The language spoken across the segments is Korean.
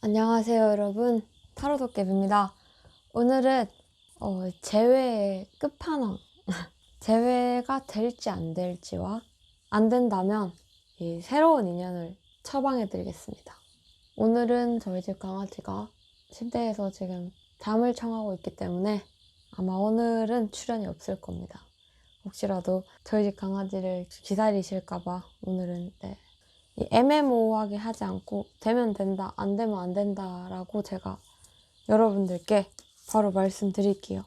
안녕하세요, 여러분. 타로도깨비입니다. 오늘은 재회의 끝판왕, 재회가 될지 안 될지와 안 된다면 이 새로운 인연을 처방해 드리겠습니다. 오늘은 저희 집 강아지가 침대에서 지금 잠을 청하고 있기 때문에 아마 오늘은 출연이 없을 겁니다. 혹시라도 저희 집 강아지를 기다리실까봐 오늘은 애매모호하게 하지 않고 되면 된다, 안 되면 안 된다라고 제가 여러분들께 바로 말씀드릴게요.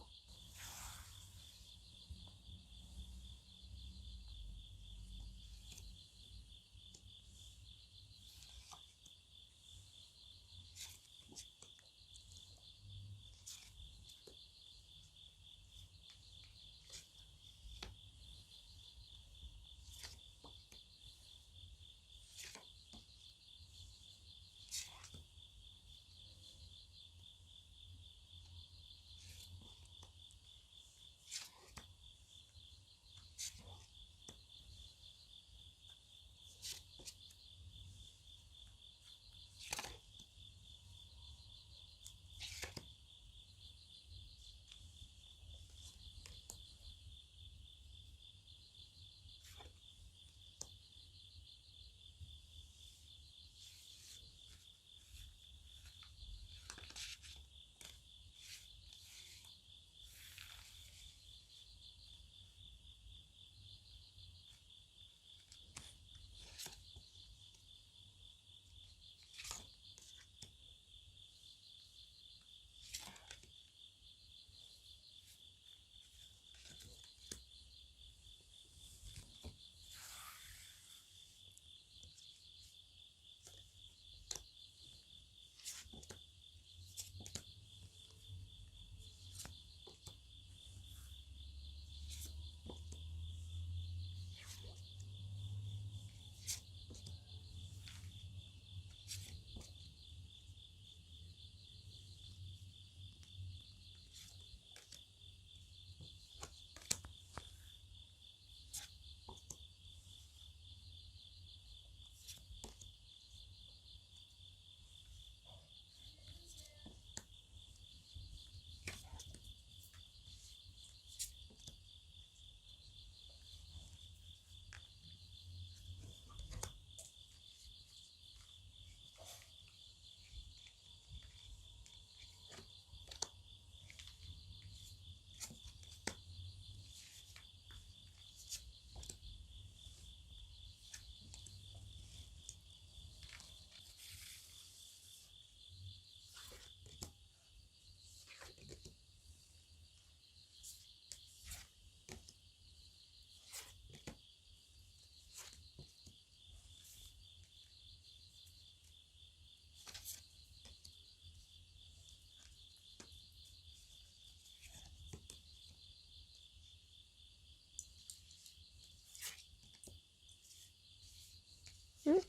응?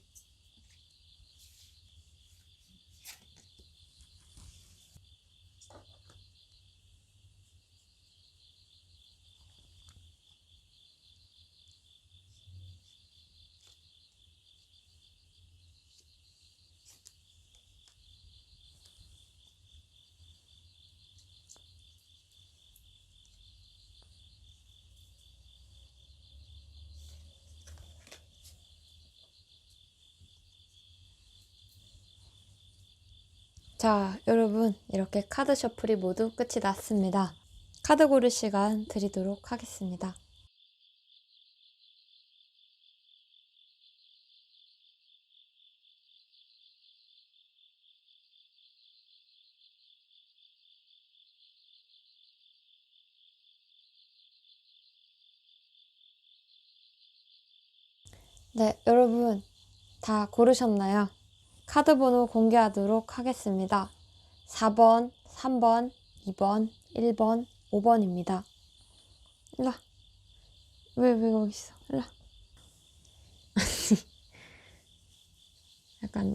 자, 여러분, 이렇게 카드 셔플이 모두 끝이 났습니다. 카드 고를 시간 드리도록 하겠습니다. 네, 여러분 다 고르셨나요? 카드 번호 공개하도록 하겠습니다. 4번, 3번, 2번, 1번, 5번입니다. 일로와. 왜 거기 있어? 일로와. 약간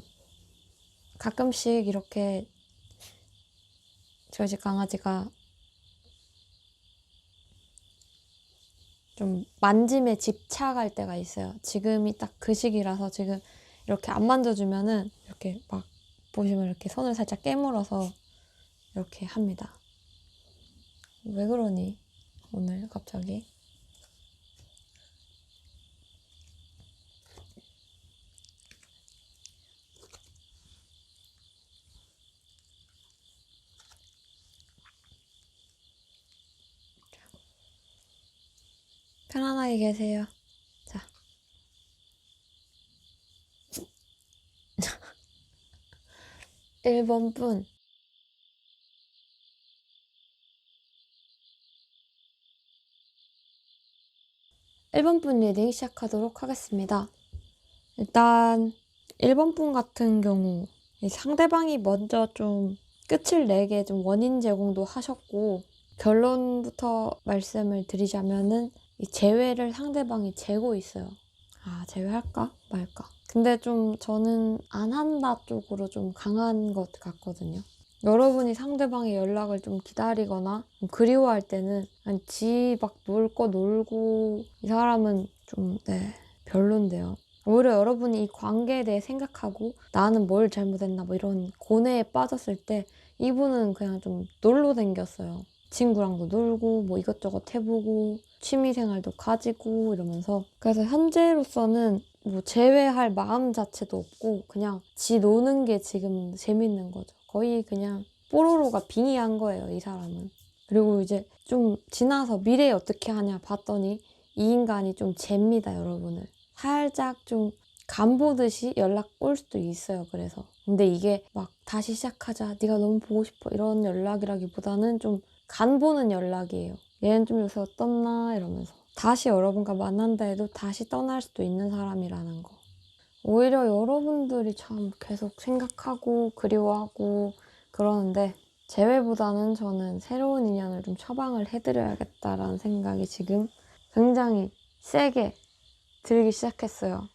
가끔씩 이렇게 저희 집 강아지가 좀 만짐에 집착할 때가 있어요. 지금이 딱 그 시기라서 지금 이렇게 안 만져주면은 이렇게 막 보시면 이렇게 손을 살짝 깨물어서 이렇게 합니다. 왜 그러니? 오늘 갑자기. 편안하게 계세요. 자. 1번 분. 리딩 시작하도록 하겠습니다. 일단 1번 분 같은 경우 상대방이 먼저 좀 끝을 내게 좀 원인 제공도 하셨고, 결론부터 말씀을 드리자면은 이 재회를 상대방이 재고 있어요. 재회할까 말까. 근데 좀 저는 안 한다 쪽으로 좀 강한 것 같거든요. 여러분이 상대방의 연락을 좀 기다리거나 좀 그리워할 때는 그냥 지 막 놀 거 놀고, 이 사람은 좀 별론데요. 오히려 여러분이 이 관계에 대해 생각하고 나는 뭘 잘못했나 뭐 이런 고뇌에 빠졌을 때 이분은 그냥 좀 놀러 댕겼어요. 친구랑도 놀고 뭐 이것저것 해보고 취미생활도 가지고 이러면서. 그래서 현재로서는 뭐 제외할 마음 자체도 없고 그냥 지 노는 게 지금 재밌는 거죠. 거의 그냥 뽀로로가 빙의한 거예요, 이 사람은. 그리고 이제 좀 지나서 미래에 어떻게 하냐 봤더니 이 인간이 좀 잽니다, 여러분을. 살짝 좀 간보듯이 연락 올 수도 있어요, 그래서. 근데 이게 막 다시 시작하자, 네가 너무 보고 싶어 이런 연락이라기보다는 좀 간보는 연락이에요. 얘는 좀 요새 어떻나 이러면서. 다시 여러분과 만난다 해도 다시 떠날 수도 있는 사람이라는 거. 오히려 여러분들이 참 계속 생각하고 그리워하고 그러는데, 재회보다는 저는 새로운 인연을 좀 처방을 해드려야겠다라는 생각이 지금 굉장히 세게 들기 시작했어요.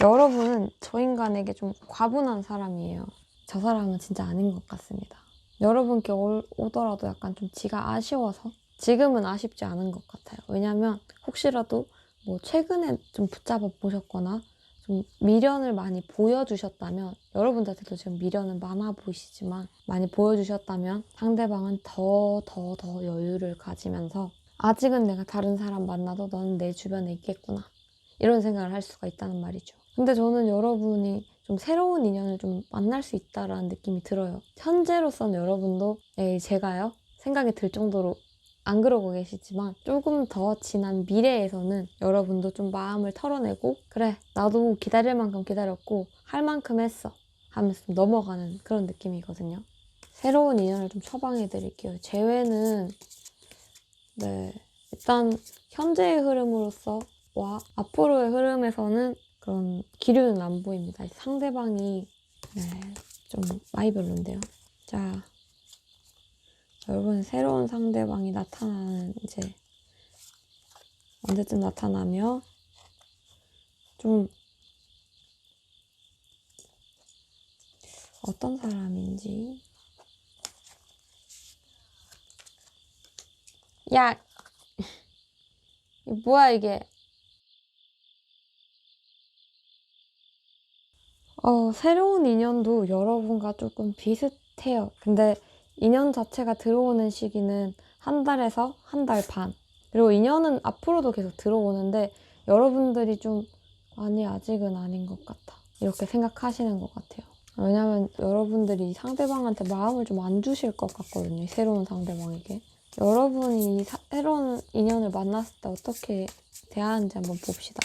여러분은 저 인간에게 좀 과분한 사람이에요. 저 사람은 진짜 아닌 것 같습니다. 여러분께 오더라도 약간 좀 지가 아쉬워서. 지금은 아쉽지 않은 것 같아요. 왜냐면 혹시라도 뭐 최근에 좀 붙잡아 보셨거나 좀 미련을 많이 보여주셨다면, 여러분들한테도 지금 미련은 많아 보이시지만 많이 보여주셨다면 상대방은 더 여유를 가지면서 아직은 내가 다른 사람 만나도 너는 내 주변에 있겠구나 이런 생각을 할 수가 있다는 말이죠. 근데 저는 여러분이 좀 새로운 인연을 좀 만날 수 있다라는 느낌이 들어요. 현재로서는 여러분도 제가요? 생각이 들 정도로 안 그러고 계시지만 조금 더 지난 미래에서는 여러분도 좀 마음을 털어내고, 그래 나도 기다릴 만큼 기다렸고 할 만큼 했어 하면서 좀 넘어가는 그런 느낌이거든요. 새로운 인연을 좀 처방해 드릴게요. 재회는 일단 현재의 흐름으로서 와 앞으로의 흐름에서는 그런 기류는 안 보입니다. 상대방이 좀 많이 별론데요. 자, 여러분 새로운 상대방이 나타나는 이제 언제쯤 나타나며 좀 어떤 사람인지. 야, 뭐야 이게. 새로운 인연도 여러분과 조금 비슷해요. 근데 인연 자체가 들어오는 시기는 한 달에서 한 달 반. 그리고 인연은 앞으로도 계속 들어오는데 여러분들이 좀 아니 아직은 아닌 것 같아 이렇게 생각하시는 것 같아요. 왜냐면 여러분들이 상대방한테 마음을 좀 안 주실 것 같거든요. 새로운 상대방에게. 여러분이 새로운 인연을 만났을 때 어떻게 대하는지 한번 봅시다.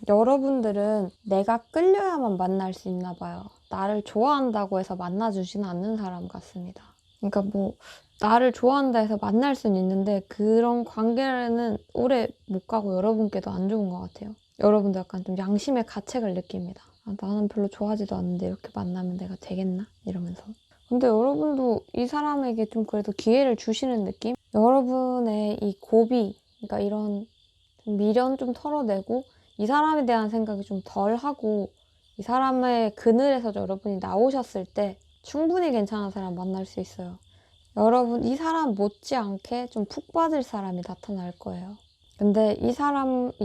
여러분들은 내가 끌려야만 만날 수 있나 봐요. 나를 좋아한다고 해서 만나주지는 않는 사람 같습니다. 그러니까 뭐 나를 좋아한다 해서 만날 수는 있는데 그런 관계는 오래 못 가고 여러분께도 안 좋은 것 같아요. 여러분도 약간 좀 양심의 가책을 느낍니다. 나는 별로 좋아하지도 않는데 이렇게 만나면 내가 되겠나? 이러면서. 근데 여러분도 이 사람에게 좀 그래도 기회를 주시는 느낌? 여러분의 이 고비, 그러니까 이런 미련 좀 털어내고 이 사람에 대한 생각이 좀 덜하고 이 사람의 그늘에서 여러분이 나오셨을 때 충분히 괜찮은 사람 만날 수 있어요. 여러분 이 사람 못지않게 좀 푹 빠질 사람이 나타날 거예요. 근데 이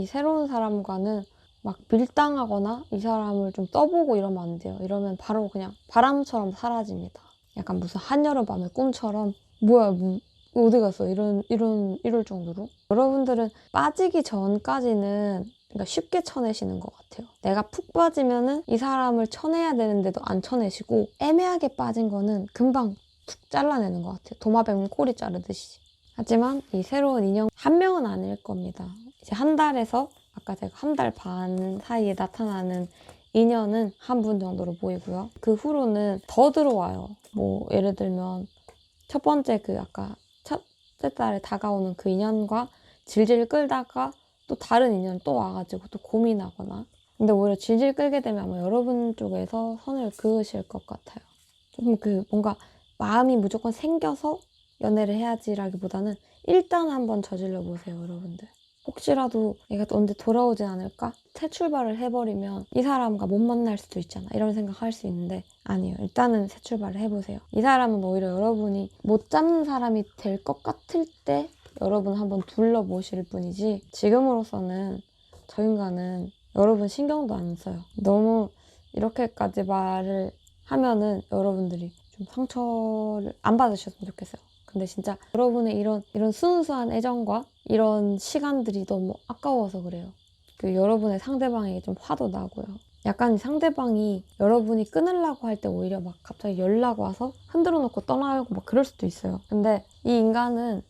새로운 사람과는 막 밀당하거나 이 사람을 좀 떠보고 이러면 안 돼요. 이러면 바로 그냥 바람처럼 사라집니다. 약간 무슨 한여름밤의 꿈처럼 뭐야 뭐 어디 갔어 이럴 정도로. 여러분들은 빠지기 전까지는 그러니까 쉽게 쳐내시는 것 같아요. 내가 푹 빠지면은 이 사람을 쳐내야 되는데도 안 쳐내시고 애매하게 빠진 거는 금방 툭 잘라내는 것 같아요. 도마뱀 꼬리 자르듯이. 하지만 이 새로운 인형 한 명은 아닐 겁니다. 이제 한 달에서 아까 제가 한 달 반 사이에 나타나는 인연은 한 분 정도로 보이고요. 그 후로는 더 들어와요. 뭐 예를 들면 첫 번째 그 아까 첫째 달에 다가오는 그 인연과 질질 끌다가 또 다른 인연 또 와가지고 또 고민하거나. 근데 오히려 질질 끌게 되면 아마 여러분 쪽에서 선을 그으실 것 같아요. 좀 그 뭔가 마음이 무조건 생겨서 연애를 해야지라기보다는 일단 한번 저질러 보세요, 여러분들. 혹시라도 얘가 또 언제 돌아오진 않을까? 새 출발을 해버리면 이 사람과 못 만날 수도 있잖아. 이런 생각할 수 있는데 아니에요. 일단은 새 출발을 해보세요. 이 사람은 오히려 여러분이 못 잡는 사람이 될 것 같을 때 여러분 한번 둘러보실 뿐이지 지금으로서는 저 인간은 여러분 신경도 안 써요. 너무 이렇게까지 말을 하면은 여러분들이 좀 상처를 안 받으셨으면 좋겠어요. 근데 진짜 여러분의 이런 순수한 애정과 이런 시간들이 너무 아까워서 그래요. 그 여러분의 상대방에게 좀 화도 나고요. 약간 상대방이 여러분이 끊으려고 할 때 오히려 막 갑자기 연락 와서 흔들어 놓고 떠나고 막 그럴 수도 있어요. 근데 이 인간은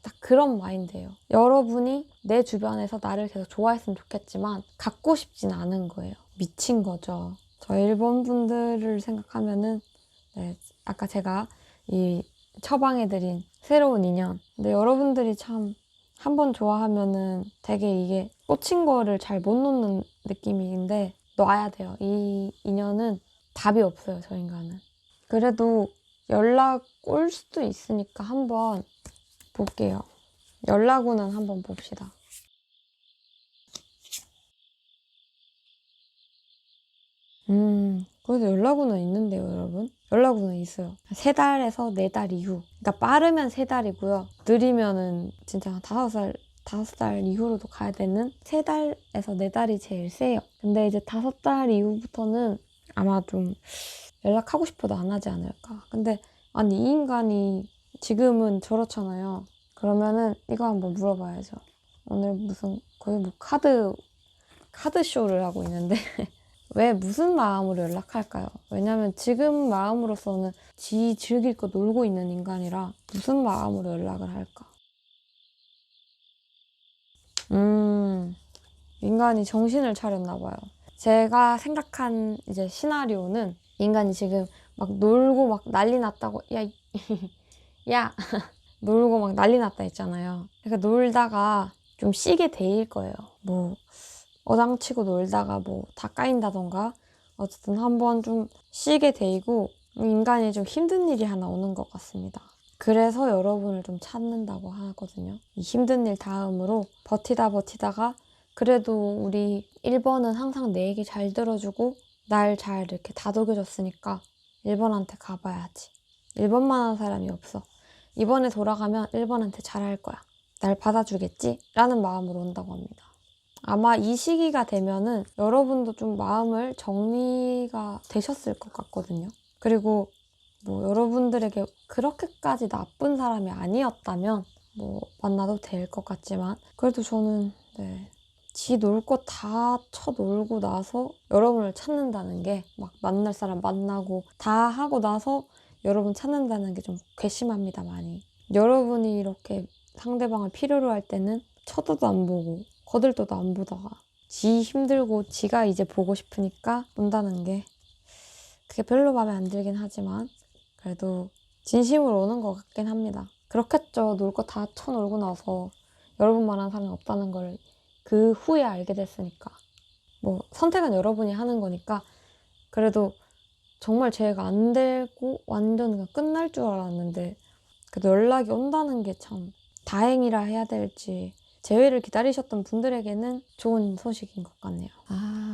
딱 그런 마인드예요. 여러분이 내 주변에서 나를 계속 좋아했으면 좋겠지만 갖고 싶진 않은 거예요. 미친 거죠. 저 일본 분들을 생각하면은 네, 아까 제가 이 처방해드린 새로운 인연. 근데 여러분들이 참 한 번 좋아하면은 되게 이게 꽂힌 거를 잘 못 놓는 느낌인데 놔야 돼요. 이 인연은 답이 없어요, 저 인간은. 그래도 연락 올 수도 있으니까 한번 볼게요. 연락오는 한번 봅시다. 그래도 연락오는 있는데요, 여러분. 연락오는 있어요. 3달에서 4달 이후. 그러니까 빠르면 3달이고요. 느리면은 진짜 한 5달 이후로도 가야 되는 3달에서 4달이 제일 세요. 근데 이제 5달 이후부터는 아마 좀 연락하고 싶어도 안 하지 않을까. 근데 아니, 이 인간이 지금은 저렇잖아요. 그러면은 이거 한번 물어봐야죠. 오늘 무슨 거의 뭐 카드쇼를 하고 있는데 왜 무슨 마음으로 연락할까요? 왜냐면 지금 마음으로서는 지 즐길 거 놀고 있는 인간이라 무슨 마음으로 연락을 할까? 인간이 정신을 차렸나 봐요. 제가 생각한 이제 시나리오는 인간이 지금 막 놀고 막 난리 났다고 야, 야 놀고 막 난리 났다 했잖아요. 그러니까 놀다가 좀 쉬게 돼일 거예요. 뭐 어장치고 놀다가 뭐 다 까인다던가 어쨌든 한번 좀 쉬게 되고 인간이 좀 힘든 일이 하나 오는 것 같습니다. 그래서 여러분을 좀 찾는다고 하거든요. 이 힘든 일 다음으로 버티다가 그래도 우리 1번은 항상 내 얘기 잘 들어주고 날 잘 이렇게 다독여줬으니까 1번한테 가봐야지. 1번만한 사람이 없어. 이번에 돌아가면 1번한테 잘할 거야. 날 받아주겠지? 라는 마음으로 온다고 합니다. 아마 이 시기가 되면은 여러분도 좀 마음을 정리가 되셨을 것 같거든요. 그리고 뭐 여러분들에게 그렇게까지 나쁜 사람이 아니었다면 뭐 만나도 될 것 같지만 그래도 저는 지 놀 거 다 쳐놀고 나서 여러분을 찾는다는 게 막 만날 사람 만나고 다 하고 나서 여러분 찾는다는 게 좀 괘씸합니다, 많이. 여러분이 이렇게 상대방을 필요로 할 때는 쳐다도 안 보고 거들떠도 안 보다가 지 힘들고 지가 이제 보고 싶으니까 온다는 게 그게 별로 마음에 안 들긴 하지만 그래도 진심으로 오는 것 같긴 합니다. 그렇겠죠. 놀 거 다 쳐놀고 나서 여러분만한 사람이 없다는 걸 그 후에 알게 됐으니까. 뭐 선택은 여러분이 하는 거니까 그래도 정말 제가 안 되고 완전 그냥 끝날 줄 알았는데 그래도 연락이 온다는 게 참 다행이라 해야 될지 재회를 기다리셨던 분들에게는 좋은 소식인 것 같네요.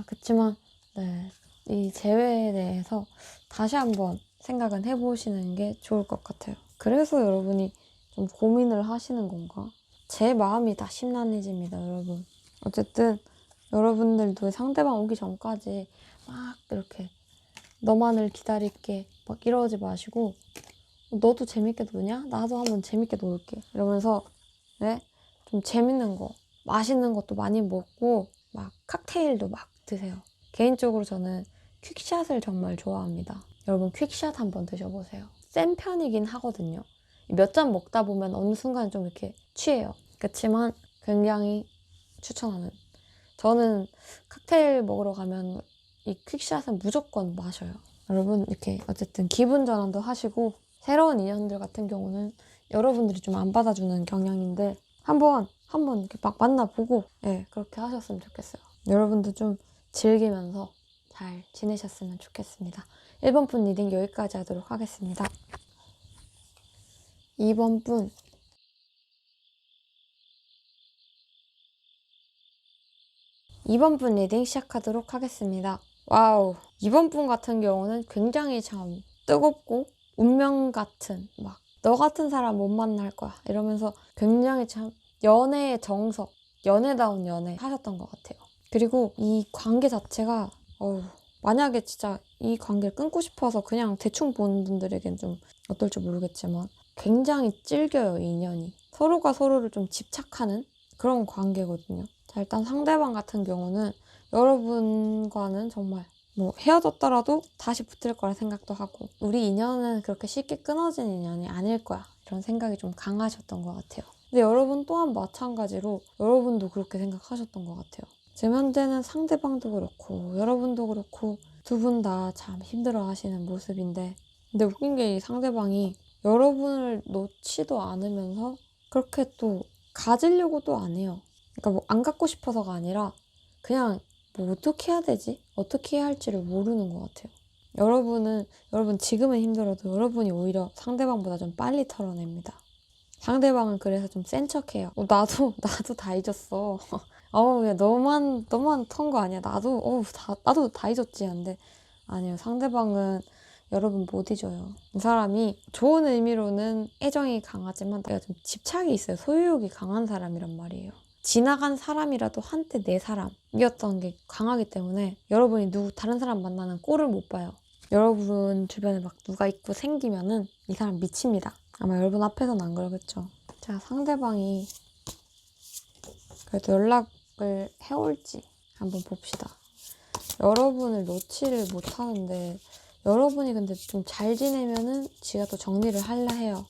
그치만 이 재회에 대해서 다시 한번 생각은 해보시는 게 좋을 것 같아요. 그래서 여러분이 좀 고민을 하시는 건가? 제 마음이 다 심란해집니다, 여러분. 어쨌든 여러분들도 상대방 오기 전까지 막 이렇게 너만을 기다릴게 막 이러지 마시고 너도 재밌게 노냐? 나도 한번 재밌게 놀게 이러면서 네? 좀 재밌는 거 맛있는 것도 많이 먹고 막 칵테일도 막 드세요. 개인적으로 저는 퀵샷을 정말 좋아합니다. 여러분 퀵샷 한번 드셔보세요. 센 편이긴 하거든요. 몇 잔 먹다 보면 어느 순간 좀 이렇게 취해요. 그렇지만 굉장히 추천하는. 저는 칵테일 먹으러 가면 이 퀵샷은 무조건 마셔요. 여러분 이렇게 어쨌든 기분 전환도 하시고 새로운 인연들 같은 경우는 여러분들이 좀 안 받아주는 경향인데 한번 이렇게 막 만나보고 네, 그렇게 하셨으면 좋겠어요. 여러분도 좀 즐기면서 잘 지내셨으면 좋겠습니다. 1번 분 리딩 여기까지 하도록 하겠습니다. 2번 분 리딩 시작하도록 하겠습니다. 와우, 2번 분 같은 경우는 굉장히 참 뜨겁고 운명 같은 막 너 같은 사람 못 만날 거야 이러면서 굉장히 참 연애의 정석, 연애다운 연애 하셨던 것 같아요. 그리고 이 관계 자체가 만약에 진짜 이 관계를 끊고 싶어서 그냥 대충 보는 분들에겐 좀 어떨지 모르겠지만 굉장히 질겨요, 이 인연이. 서로가 서로를 좀 집착하는 그런 관계거든요. 자, 일단 상대방 같은 경우는 여러분과는 정말 뭐 헤어졌더라도 다시 붙을 거라 생각도 하고 우리 인연은 그렇게 쉽게 끊어진 인연이 아닐 거야 이런 생각이 좀 강하셨던 것 같아요. 근데 여러분 또한 마찬가지로 여러분도 그렇게 생각하셨던 것 같아요. 지금 현재는 상대방도 그렇고 여러분도 그렇고 두 분 다 참 힘들어 하시는 모습인데 근데 웃긴 게 이 상대방이 여러분을 놓지도 않으면서 그렇게 또 가지려고 또 안 해요. 그러니까 뭐 안 갖고 싶어서가 아니라 그냥 뭐 어떻게 해야 되지? 어떻게 해야 할지를 모르는 것 같아요. 여러분 지금은 힘들어도 여러분이 오히려 상대방보다 좀 빨리 털어냅니다. 상대방은 그래서 좀 센 척해요. 나도 다 잊었어. 야, 너만 턴 거 아니야? 나도 다 잊었지. 한데 아니요. 상대방은 여러분 못 잊어요. 이 사람이 좋은 의미로는 애정이 강하지만 내가 좀 집착이 있어요. 소유욕이 강한 사람이란 말이에요. 지나간 사람이라도 한때 내 사람이었던 게 강하기 때문에 여러분이 다른 사람 만나는 꼴을 못 봐요. 여러분 주변에 막 누가 있고 생기면은 이 사람 미칩니다. 아마 여러분 앞에서는 안 그러겠죠. 자, 상대방이 그래도 연락을 해올지 한번 봅시다. 여러분을 놓지를 못하는데 여러분이 근데 좀 잘 지내면은 지가 또 정리를 하려 해요.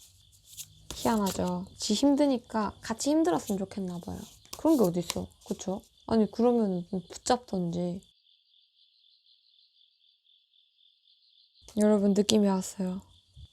희한하죠. 지 힘드니까 같이 힘들었으면 좋겠나 봐요. 그런 게 어딨어. 그쵸? 아니 그러면 좀 붙잡던지. 여러분 느낌이 왔어요.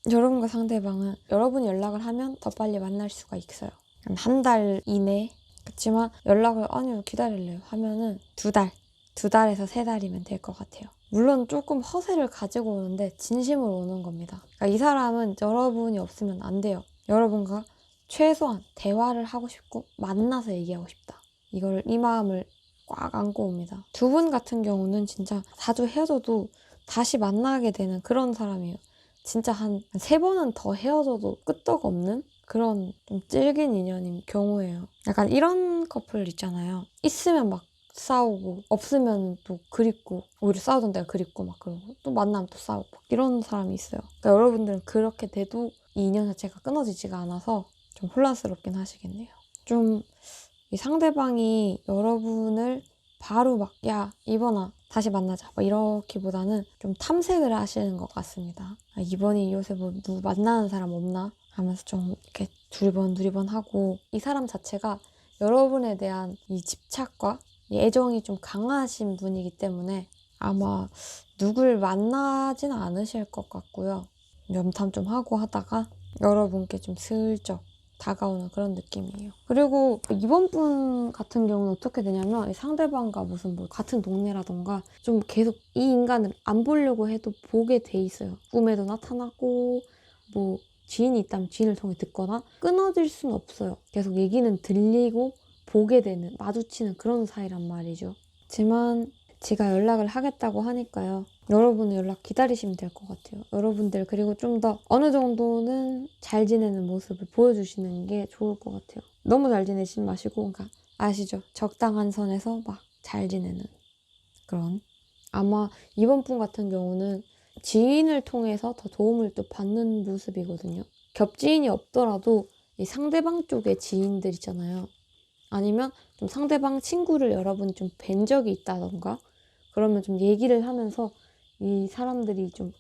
여러분과 상대방은 여러분이 연락을 하면 더 빨리 만날 수가 있어요. 한 달 이내. 그렇지만 연락을 아니요 기다릴래요 하면은 두 달에서 3달이면 될 것 같아요. 물론 조금 허세를 가지고 오는데 진심으로 오는 겁니다. 그러니까 이 사람은 여러분이 없으면 안 돼요. 여러분과 최소한 대화를 하고 싶고 만나서 얘기하고 싶다. 이 마음을 꽉 안고 옵니다. 두 분 같은 경우는 진짜 자주 헤어져도 다시 만나게 되는 그런 사람이에요. 진짜 한 3번은 더 헤어져도 끄떡 없는 그런 좀 질긴 인연인 경우예요. 약간 이런 커플 있잖아요. 있으면 막 싸우고 없으면 또 그립고 오히려 싸우던 데가 그립고 막 그러고 또 만나면 또 싸우고 막 이런 사람이 있어요. 그러니까 여러분들은 그렇게 돼도 이 인연 자체가 끊어지지가 않아서 좀 혼란스럽긴 하시겠네요. 좀 이 상대방이 여러분을 바로 막 야 이번아 다시 만나자 막 이렇기보다는 좀 탐색을 하시는 것 같습니다. 이번이 요새 뭐 누구 만나는 사람 없나 하면서 좀 이렇게 두리번 하고 이 사람 자체가 여러분에 대한 이 집착과 이 애정이 좀 강하신 분이기 때문에 아마 누굴 만나진 않으실 것 같고요. 염탐 좀 하고 하다가 여러분께 좀 슬쩍 다가오는 그런 느낌이에요. 그리고 이번 분 같은 경우는 어떻게 되냐면 상대방과 무슨 뭐 같은 동네라던가 좀 계속 이 인간을 안 보려고 해도 보게 돼 있어요. 꿈에도 나타나고 뭐 지인이 있다면 지인을 통해 듣거나 끊어질 수는 없어요. 계속 얘기는 들리고 보게 되는, 마주치는 그런 사이란 말이죠. 하지만 제가 연락을 하겠다고 하니까요. 여러분의 연락 기다리시면 될 것 같아요. 여러분들 그리고 좀 더 어느 정도는 잘 지내는 모습을 보여주시는 게 좋을 것 같아요. 너무 잘 지내지 마시고 그러니까 아시죠? 적당한 선에서 막 잘 지내는 그런. 아마 이번 분 같은 경우는 지인을 통해서 더 도움을 또 받는 모습이거든요. 겹지인이 없더라도 이 상대방 쪽의 지인들 있잖아요. 아니면 좀 상대방 친구를 여러분이 좀 뵌 적이 있다던가 그러면 좀 얘기를 하면서 이 사람들이 좀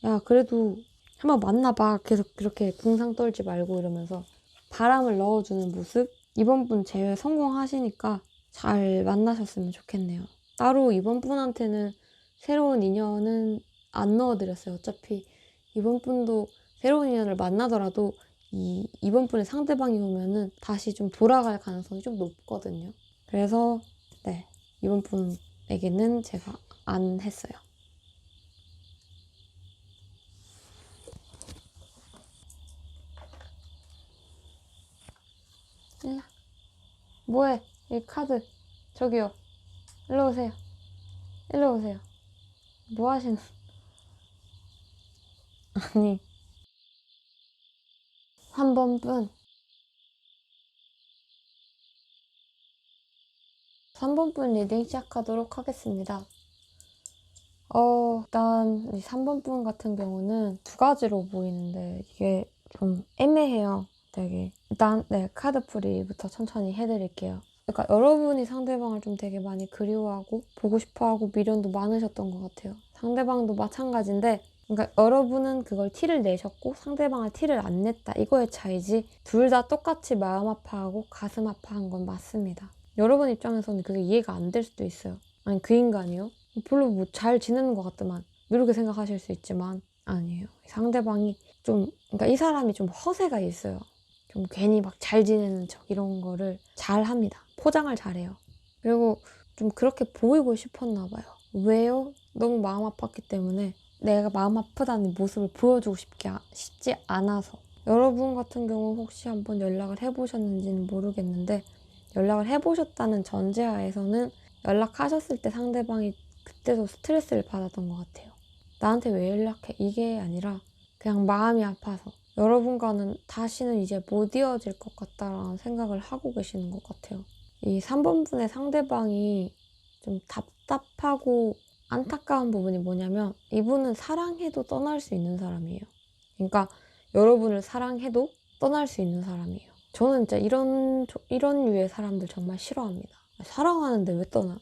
야 그래도 한번 만나봐 계속 그렇게 궁상 떨지 말고 이러면서 바람을 넣어주는 모습. 이번 분 제외 성공하시니까 잘 만나셨으면 좋겠네요. 따로 이번 분한테는 새로운 인연은 안 넣어드렸어요. 어차피 이번 분도 새로운 인연을 만나더라도 이번 분의 상대방이 오면은 다시 좀 돌아갈 가능성이 좀 높거든요. 그래서 네, 이번 분에게는 제가 안 했어요. 일로 뭐해? 이 카드 저기요. 일로 오세요. 일로 오세요. 뭐 하시는? 아니 3번 분 3번 분 리딩 시작하도록 하겠습니다. 일단 이 3번 분 같은 경우는 두 가지로 보이는데 이게 좀 애매해요. 되게 일단 네 카드풀이부터 천천히 해드릴게요. 그러니까 여러분이 상대방을 좀 되게 많이 그리워하고 보고 싶어하고 미련도 많으셨던 것 같아요. 상대방도 마찬가지인데 그러니까 여러분은 그걸 티를 내셨고 상대방은 티를 안 냈다. 이거의 차이지 둘 다 똑같이 마음 아파하고 가슴 아파한 건 맞습니다. 여러분 입장에서는 그게 이해가 안 될 수도 있어요. 아니 그 인간이요? 별로 뭐 잘 지내는 것 같더만 이렇게 생각하실 수 있지만 아니에요. 상대방이 좀 그러니까 이 사람이 좀 허세가 있어요. 좀 괜히 막 잘 지내는 척 이런 거를 잘 합니다. 포장을 잘해요. 그리고 좀 그렇게 보이고 싶었나 봐요. 왜요? 너무 마음 아팠기 때문에 내가 마음 아프다는 모습을 보여주고 싶지 않아서. 여러분 같은 경우 혹시 한번 연락을 해보셨는지는 모르겠는데 연락을 해보셨다는 전제하에서는 연락하셨을 때 상대방이 그때도 스트레스를 받았던 것 같아요. 나한테 왜 연락해? 이게 아니라 그냥 마음이 아파서 여러분과는 다시는 이제 못 이어질 것 같다라는 생각을 하고 계시는 것 같아요. 이 3번 분의 상대방이 좀 답답하고 안타까운 부분이 뭐냐면 이분은 사랑해도 떠날 수 있는 사람이에요. 그러니까 여러분을 사랑해도 떠날 수 있는 사람이에요. 저는 진짜 이런 류의 사람들 정말 싫어합니다. 사랑하는데 왜 떠나?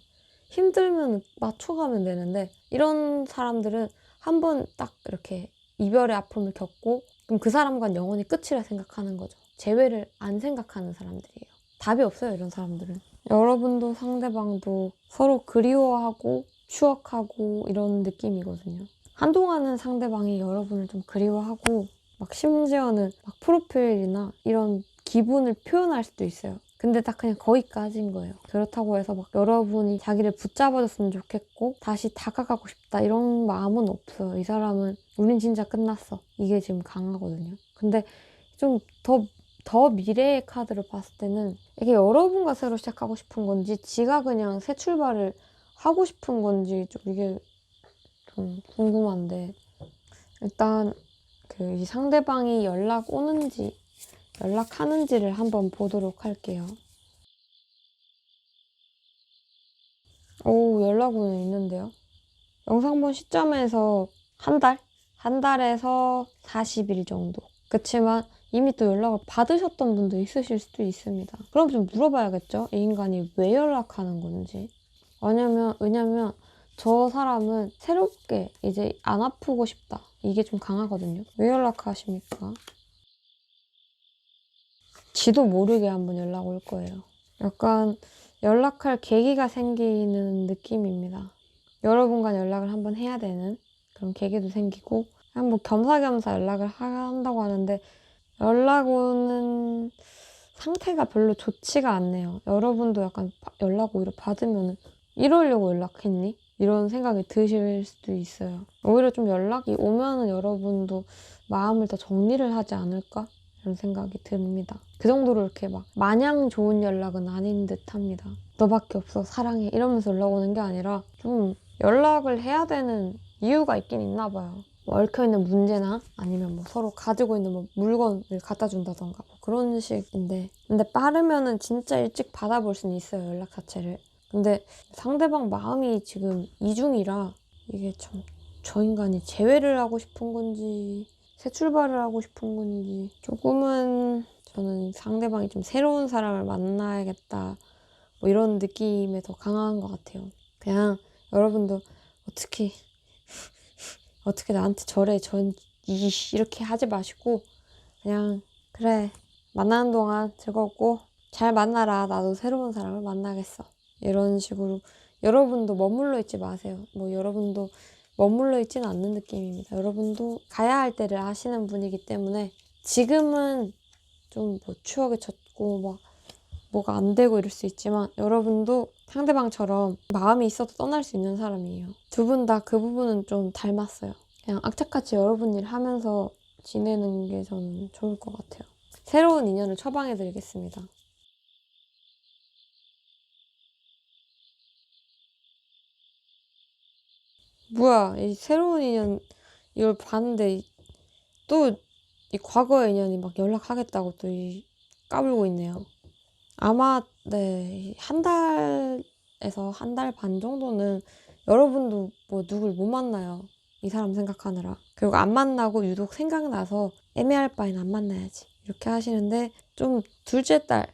힘들면 맞춰가면 되는데 이런 사람들은 한번 딱 이렇게 이별의 아픔을 겪고 그럼 그 사람과는 영원히 끝이라 생각하는 거죠. 재회를 안 생각하는 사람들이에요. 답이 없어요, 이런 사람들은. 여러분도 상대방도 서로 그리워하고 추억하고 이런 느낌이거든요. 한동안은 상대방이 여러분을 좀 그리워하고 막 심지어는 막 프로필이나 이런 기분을 표현할 수도 있어요. 근데 딱 그냥 거기까지인 거예요. 그렇다고 해서 막 여러분이 자기를 붙잡아줬으면 좋겠고 다시 다가가고 싶다 이런 마음은 없어요. 이 사람은 우린 진짜 끝났어. 이게 지금 강하거든요. 근데 좀 더 미래의 카드를 봤을 때는 이게 여러분과 새로 시작하고 싶은 건지 지가 그냥 새 출발을 하고 싶은 건지 좀 이게 좀 궁금한데 일단 이 상대방이 연락 오는지 연락하는지를 한번 보도록 할게요. 오, 연락 오는 있는데요. 영상 본 시점에서 한 달? 한 달에서 40일 정도. 그치만 이미 또 연락을 받으셨던 분도 있으실 수도 있습니다. 그럼 좀 물어봐야겠죠? 이 인간이 왜 연락하는 건지. 왜냐면 저 사람은 새롭게 이제 안 아프고 싶다. 이게 좀 강하거든요. 왜 연락하십니까? 지도 모르게 한번 연락 올 거예요. 약간 연락할 계기가 생기는 느낌입니다. 여러분과 연락을 한번 해야 되는 그런 계기도 생기고 그냥 뭐 겸사겸사 연락을 한다고 하는데 연락 오는 상태가 별로 좋지가 않네요. 여러분도 약간 연락 오히려 받으면 이러려고 연락했니? 이런 생각이 드실 수도 있어요. 오히려 좀 연락이 오면은 여러분도 마음을 더 정리를 하지 않을까? 이런 생각이 듭니다. 그 정도로 이렇게 막 마냥 좋은 연락은 아닌 듯 합니다. 너밖에 없어, 사랑해 이러면서 연락 오는 게 아니라 좀 연락을 해야 되는 이유가 있긴 있나 봐요. 뭐 얽혀있는 문제나 아니면 뭐 서로 가지고 있는 뭐 물건을 갖다 준다던가 뭐 그런 식인데 근데 빠르면은 진짜 일찍 받아볼 수는 있어요, 연락 자체를. 근데 상대방 마음이 지금 이중이라 이게 참 저 인간이 재회를 하고 싶은 건지 새 출발을 하고 싶은 건지 조금은 저는 상대방이 좀 새로운 사람을 만나야겠다 뭐 이런 느낌에 더 강한 것 같아요. 그냥 여러분도 어떻게 나한테 저래 이렇게 하지 마시고 그냥 그래 만나는 동안 즐겁고 잘 만나라 나도 새로운 사람을 만나겠어 이런 식으로 여러분도 머물러 있지 마세요. 뭐 여러분도 머물러 있지는 않는 느낌입니다. 여러분도 가야 할 때를 아시는 분이기 때문에 지금은 좀 뭐 추억에 젖고 막 뭐가 안 되고 이럴 수 있지만 여러분도 상대방처럼 마음이 있어도 떠날 수 있는 사람이에요. 두 분 다 그 부분은 좀 닮았어요. 그냥 악착같이 여러분 일 하면서 지내는 게 저는 좋을 것 같아요. 새로운 인연을 처방해드리겠습니다. 뭐야, 이 새로운 인연 이걸 봤는데 또 이 과거의 인연이 막 연락하겠다고 또 까불고 있네요. 아마 네, 한 달에서 한 달 반 정도는 여러분도 뭐 누굴 못 만나요. 이 사람 생각하느라. 그리고 안 만나고 유독 생각나서 애매할 바엔 안 만나야지. 이렇게 하시는데 좀 둘째 달,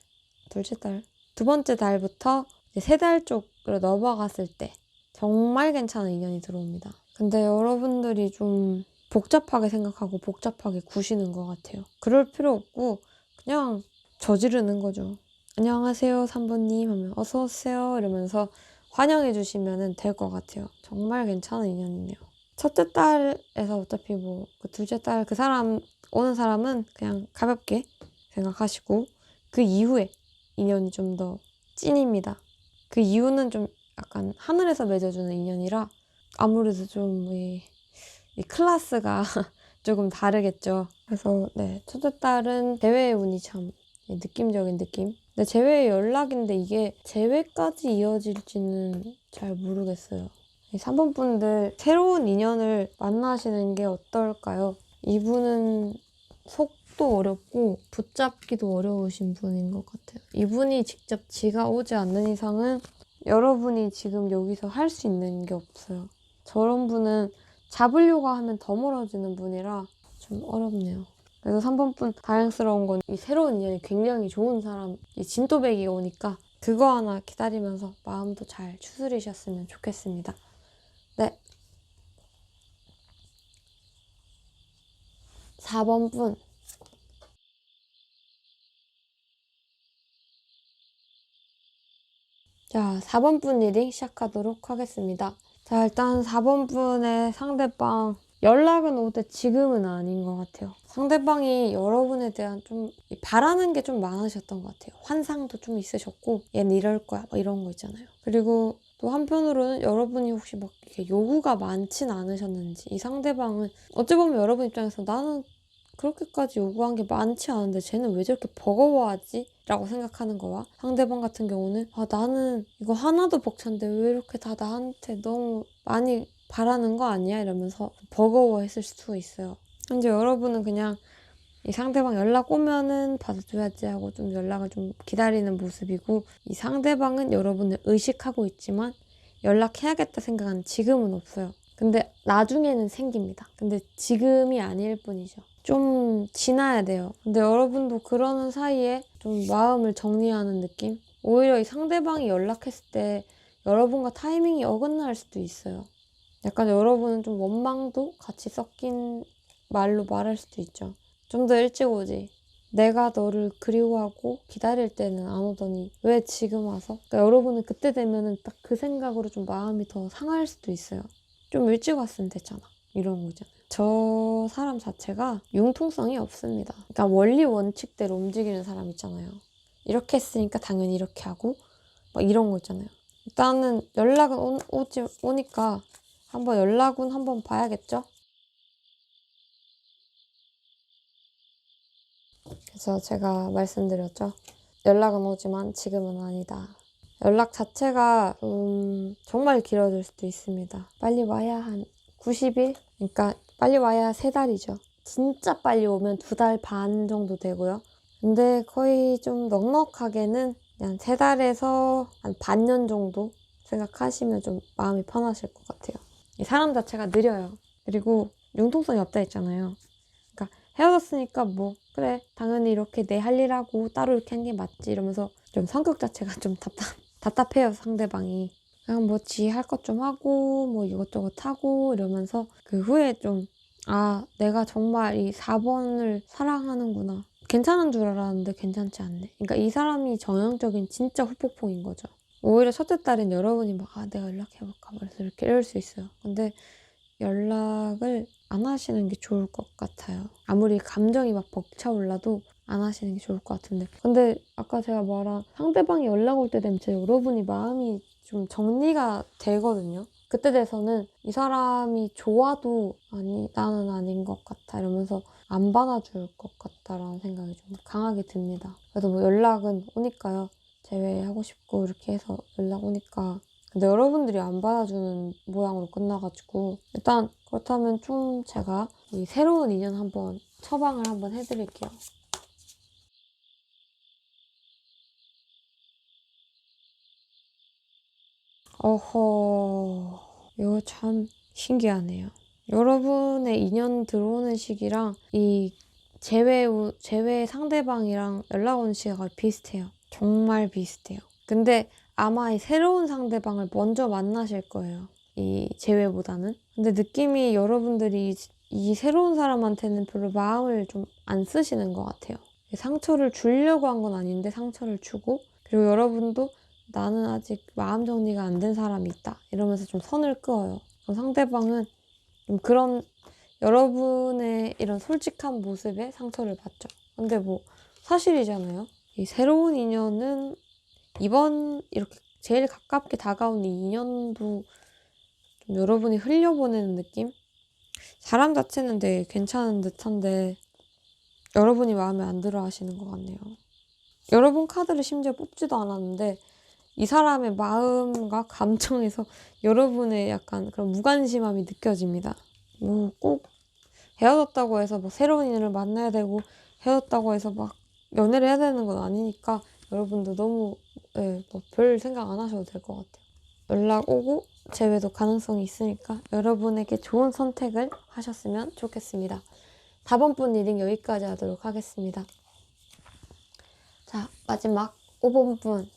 두 번째 달부터 이제 세 달 쪽으로 넘어갔을 때 정말 괜찮은 인연이 들어옵니다. 근데 여러분들이 좀 복잡하게 생각하고 복잡하게 구시는 것 같아요. 그럴 필요 없고 그냥 저지르는 거죠. 안녕하세요 3번님 하면 어서오세요 이러면서 환영해 주시면 될 것 같아요. 정말 괜찮은 인연이네요. 첫째 달에서 어차피 뭐 그 둘째 달 그 사람 오는 사람은 그냥 가볍게 생각하시고 그 이후에 인연이 좀 더 찐입니다. 그 이유는 좀 약간 하늘에서 맺어주는 인연이라 아무래도 좀 이 클래스가 조금 다르겠죠. 그래서 네 첫째 달은 재회의 운이 참 느낌적인 느낌. 근데 재회의 연락인데 이게 재회까지 이어질지는 잘 모르겠어요. 3번 분들 새로운 인연을 만나시는 게 어떨까요? 이분은 속도 어렵고 붙잡기도 어려우신 분인 것 같아요. 이분이 직접 지가 오지 않는 이상은 여러분이 지금 여기서 할 수 있는 게 없어요. 저런 분은 잡으려고 하면 더 멀어지는 분이라 좀 어렵네요. 그래서 3번 분 다행스러운 건 이 새로운 인연이 굉장히 좋은 사람, 이 진또배기가 오니까 그거 하나 기다리면서 마음도 잘 추스리셨으면 좋겠습니다. 네. 4번 분. 자, 4번 분 리딩 시작하도록 하겠습니다. 자, 일단 4번 분의 상대방 연락은 오되 지금은 아닌 것 같아요. 상대방이 여러분에 대한 좀 바라는 게 좀 많으셨던 것 같아요. 환상도 좀 있으셨고 얘는 이럴 거야 막 이런 거 있잖아요. 그리고 또 한편으로는 여러분이 혹시 막 이렇게 요구가 많진 않으셨는지 이 상대방은 어찌 보면 여러분 입장에서 나는 그렇게까지 요구한 게 많지 않은데 쟤는 왜 저렇게 버거워하지? 라고 생각하는 거와 상대방 같은 경우는 나는 이거 하나도 벅찬데 왜 이렇게 다 나한테 너무 많이 바라는 거 아니야? 이러면서 버거워했을 수도 있어요. 근데 여러분은 그냥 이 상대방 연락 오면은 받아줘야지 하고 좀 연락을 좀 기다리는 모습이고 이 상대방은 여러분을 의식하고 있지만 연락해야겠다 생각은 지금은 없어요. 근데 나중에는 생깁니다. 근데 지금이 아닐 뿐이죠. 좀 지나야 돼요. 근데 여러분도 그러는 사이에 좀 마음을 정리하는 느낌? 오히려 이 상대방이 연락했을 때 여러분과 타이밍이 어긋날 수도 있어요. 약간 여러분은 좀 원망도 같이 섞인 말로 말할 수도 있죠. 좀 더 일찍 오지. 내가 너를 그리워하고 기다릴 때는 안 오더니 왜 지금 와서? 그러니까 여러분은 그때 되면은 딱 그 생각으로 좀 마음이 더 상할 수도 있어요. 좀 일찍 왔으면 됐잖아. 이런 거잖아요. 저 사람 자체가 융통성이 없습니다. 그러니까 원리 원칙대로 움직이는 사람 있잖아요. 이렇게 했으니까 당연히 이렇게 하고 막 이런 거 있잖아요. 일단은 연락은 오니까 한번 연락은 한번 봐야겠죠? 그래서 제가 말씀드렸죠. 연락은 오지만 지금은 아니다. 연락 자체가 정말 길어질 수도 있습니다. 빨리 와야 한 90일? 그러니까 빨리 와야 3달이죠. 진짜 빨리 오면 2달 반 정도 되고요. 근데 거의 좀 넉넉하게는 그냥 3달에서 한 반년 정도 생각하시면 좀 마음이 편하실 것 같아요. 이 사람 자체가 느려요. 그리고 융통성이 없다 했잖아요. 그러니까 헤어졌으니까 뭐 그래 당연히 이렇게 내 할 일하고 따로 이렇게 한 게 맞지 이러면서 좀 성격 자체가 좀 답답해요. 상대방이 그냥 뭐 지 할 것 좀 하고 뭐 이것저것 하고 이러면서 그 후에 좀 내가 정말 이 4번을 사랑하는구나. 괜찮은 줄 알았는데 괜찮지 않네. 그러니까 이 사람이 전형적인 진짜 후폭풍인 거죠. 오히려 첫째 딸은 여러분이 막 내가 연락해볼까 그래서 이렇게 이럴 수 있어요. 근데 연락을 안 하시는 게 좋을 것 같아요. 아무리 감정이 막 벅차올라도 안 하시는 게 좋을 것 같은데. 근데 아까 제가 말한 상대방이 연락 올 때 되면 진짜 여러분이 마음이 좀 정리가 되거든요. 그때 돼서는 이 사람이 좋아도 나는 아닌 것 같아 이러면서 안 받아줄 것 같다라는 생각이 좀 강하게 듭니다. 그래도 뭐 연락은 오니까요. 제외하고 싶고 이렇게 해서 연락 오니까 근데 여러분들이 안 받아주는 모양으로 끝나가지고 일단 그렇다면 좀 제가 이 새로운 인연 한번 처방을 한번 해드릴게요. 어허, 이거 참 신기하네요. 여러분의 인연 들어오는 시기랑 이 제외 상대방이랑 연락 오는 시기가 비슷해요. 정말 비슷해요. 근데 아마 이 새로운 상대방을 먼저 만나실 거예요. 이 제외보다는. 근데 느낌이 여러분들이 이 새로운 사람한테는 별로 마음을 좀 안 쓰시는 것 같아요. 상처를 주려고 한 건 아닌데 상처를 주고 그리고 여러분도 나는 아직 마음 정리가 안 된 사람이 있다. 이러면서 좀 선을 그어요. 그럼 상대방은 좀 그런 여러분의 이런 솔직한 모습에 상처를 받죠. 근데 뭐 사실이잖아요. 이 새로운 인연은 이번 이렇게 제일 가깝게 다가온 이 인연도 좀 여러분이 흘려보내는 느낌? 사람 자체는 되게 괜찮은 듯한데 여러분이 마음에 안 들어 하시는 것 같네요. 여러분 카드를 심지어 뽑지도 않았는데 이 사람의 마음과 감정에서 여러분의 약간 그런 무관심함이 느껴집니다. 뭐 꼭 헤어졌다고 해서 뭐 새로운 인연을 만나야 되고 헤어졌다고 해서 막 연애를 해야 되는 건 아니니까 여러분도 너무 뭐 별 생각 안 하셔도 될 것 같아요. 연락 오고 재회도 가능성이 있으니까 여러분에게 좋은 선택을 하셨으면 좋겠습니다. 4번 분 리딩 여기까지 하도록 하겠습니다. 자, 마지막 5번 분.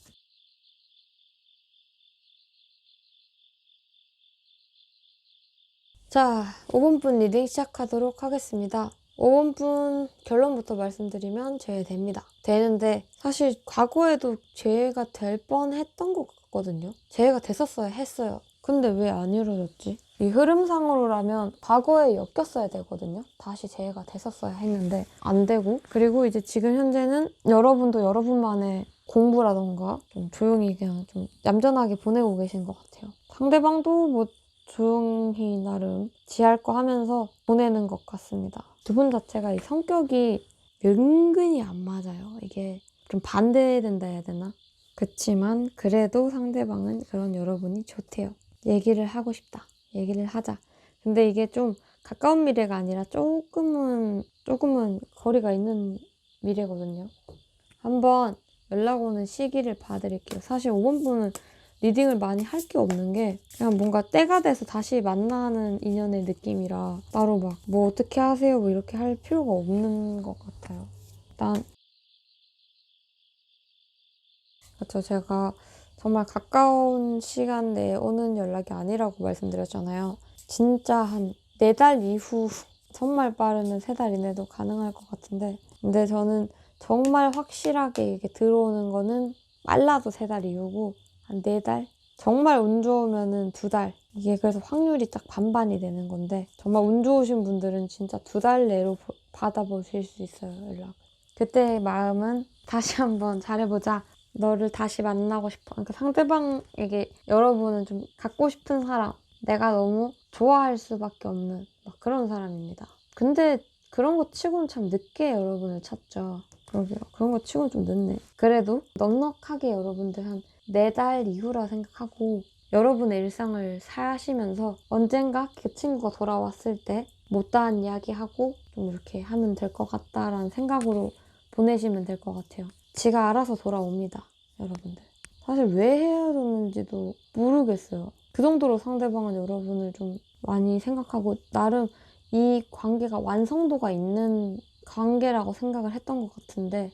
자, 5번 분 리딩 시작하도록 하겠습니다. 5번 분 결론부터 말씀드리면 제외됩니다. 되는데 사실 과거에도 제외가 될 뻔했던 것 같거든요. 제외가 됐었어야 했어요. 근데 왜 안 이루어졌지? 이 흐름상으로라면 과거에 엮였어야 되거든요. 다시 제외가 됐었어야 했는데 안 되고 그리고 이제 지금 현재는 여러분도 여러분만의 공부라던가 좀 조용히 그냥 좀 얌전하게 보내고 계신 것 같아요. 상대방도 뭐 조용히 나름 지할 거 하면서 보내는 것 같습니다. 두 분 자체가 이 성격이 은근히 안 맞아요. 이게 좀 반대된다 해야 되나? 그치만 그래도 상대방은 그런 여러분이 좋대요. 얘기를 하고 싶다. 얘기를 하자. 근데 이게 좀 가까운 미래가 아니라 조금은 거리가 있는 미래거든요. 한번 연락 오는 시기를 봐드릴게요. 사실 5번 분은 리딩을 많이 할 게 없는 게 그냥 뭔가 때가 돼서 다시 만나는 인연의 느낌이라 따로 막 뭐 어떻게 하세요 뭐 이렇게 할 필요가 없는 것 같아요. 일단 그렇죠. 제가 정말 가까운 시간 내에 오는 연락이 아니라고 말씀드렸잖아요. 진짜 한 4달 이후 정말 빠르면 3달 이내도 가능할 것 같은데 근데 저는 정말 확실하게 이게 들어오는 거는 빨라도 3달 이후고 한 4달? 정말 운 좋으면은 2달. 이게 그래서 확률이 딱 반반이 되는 건데 정말 운 좋으신 분들은 진짜 2달 내로 받아보실 수 있어요, 연락. 그때의 마음은 다시 한번 잘해보자. 너를 다시 만나고 싶어. 그러니까 상대방에게 여러분은 좀 갖고 싶은 사람, 내가 너무 좋아할 수밖에 없는 막 그런 사람입니다. 근데 그런 거 치고는 참 늦게 여러분을 찾죠. 그러게요. 그런 거 치고는 좀 늦네. 그래도 넉넉하게 여러분들 한 4달 이후라 생각하고 여러분의 일상을 사시면서 언젠가 그 친구가 돌아왔을 때 못다한 이야기하고 좀 이렇게 하면 될 것 같다라는 생각으로 보내시면 될 것 같아요. 지가 알아서 돌아옵니다. 여러분들. 사실 왜 헤어졌는지도 모르겠어요. 그 정도로 상대방은 여러분을 좀 많이 생각하고 나름 이 관계가 완성도가 있는 관계라고 생각을 했던 것 같은데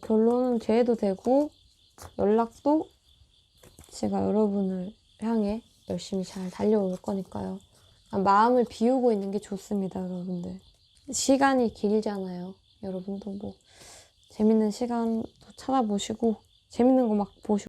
결론은 재해도 되고 연락도 제가 여러분을 향해 열심히 잘 달려올 거니까요. 마음을 비우고 있는 게 좋습니다, 여러분들. 시간이 길잖아요. 여러분도 뭐 재밌는 시간도 찾아보시고 재밌는 거 막 보시고